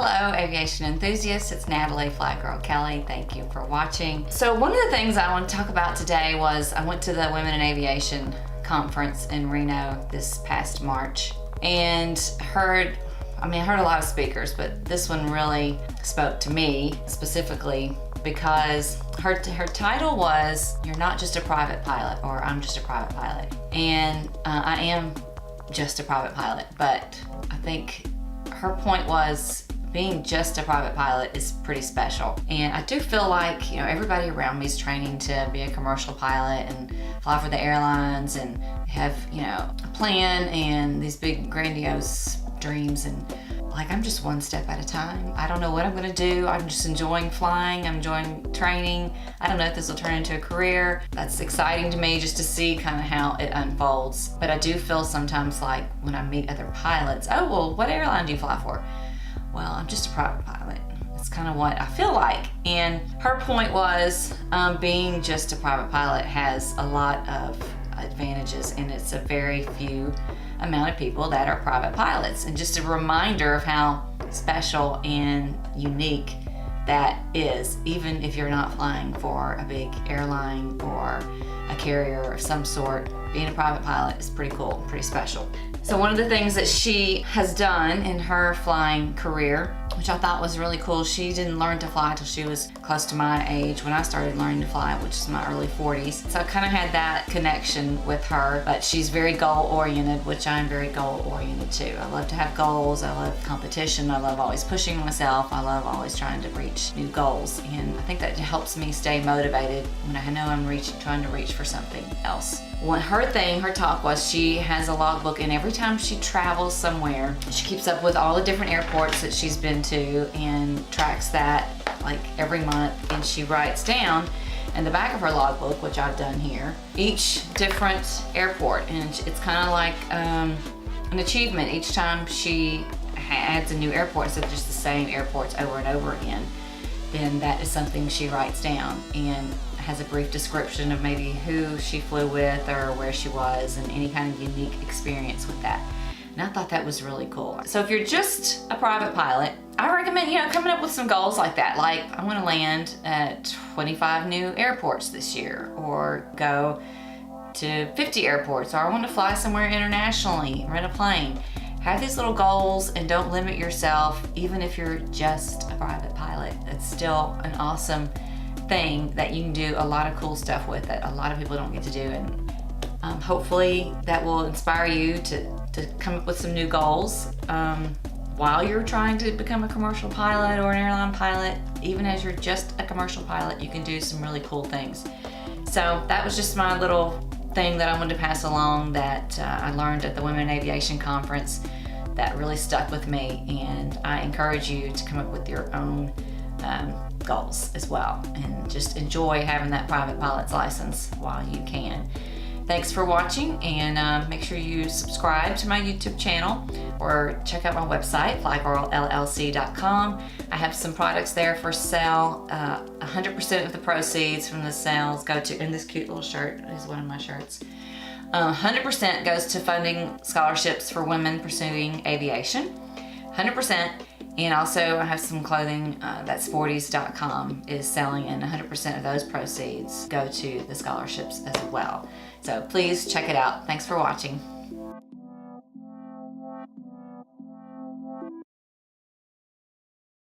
Hello, aviation enthusiasts. It's Natalie, flyGIRL Kelly. Thank you for watching. So one of the things I want to talk about today was I went to the Women in Aviation conference in Reno this past March and heard a lot of speakers, but this one really spoke to me specifically because her title was, "You're not just a private pilot," or "I'm just a private pilot." And I am just a private pilot, but I think her point was being just a private pilot is pretty special. And I do feel like, everybody around me is training to be a commercial pilot and fly for the airlines and have, a plan and these big grandiose dreams, and I'm just one step at a time. I don't know what I'm gonna do. I'm just enjoying flying. I'm enjoying training. I don't know if this will turn into a career. That's exciting to me just to see kind of how it unfolds. But I do feel sometimes like when I meet other pilots, "Oh, well, what airline do you fly for?" "Well, I'm just a private pilot." That's kind of what I feel like. And her point was being just a private pilot has a lot of advantages, and it's a very few amount of people that are private pilots. And just a reminder of how special and unique that is, even if you're not flying for a big airline or a carrier of some sort. Being a private pilot is pretty cool, pretty special. So one of the things that she has done in her flying career, which I thought was really cool, she didn't learn to fly till she was close to my age when I started learning to fly, which is my early 40s. So I kind of had that connection with her, but she's very goal-oriented, which I'm very goal-oriented too. I love to have goals. I love competition. I love always pushing myself. I love always trying to reach new goals. And I think that helps me stay motivated when I know I'm trying to reach for something else. Her talk was she has a logbook, and every time she travels somewhere, she keeps up with all the different airports that she's been to and tracks that every month, and she writes down in the back of her logbook, which I've done here, each different airport, and it's kind of like an achievement each time she adds a new airport instead of just the same airports over and over again. Then that is something she writes down and has a brief description of maybe who she flew with or where she was and any kind of unique experience with that. And I thought that was really cool. So if you're just a private pilot, I recommend, coming up with some goals like that. Like, I want to land at 25 new airports this year, or go to 50 airports, or I want to fly somewhere internationally, rent a plane. Have these little goals and don't limit yourself, even if you're just a private pilot. It's still an awesome thing that you can do a lot of cool stuff with that a lot of people don't get to do. And hopefully that will inspire you to come up with some new goals while you're trying to become a commercial pilot or an airline pilot. Even as you're just a commercial pilot, you can do some really cool things. So that was just my little thing that I wanted to pass along that I learned at the Women in Aviation conference that really stuck with me. And I encourage you to come up with your own goals as well, and just enjoy having that private pilot's license while you can. Thanks for watching, and make sure you subscribe to my YouTube channel or check out my website, flyGIRLllc.com. I have some products there for sale. 100% of the proceeds from the sales go to, and this cute little shirt is one of my shirts. 100% goes to funding scholarships for women pursuing aviation. 100%. And also I have some clothing that sporties.com is selling, and 100% of those proceeds go to the scholarships as well. So please check it out. Thanks for watching.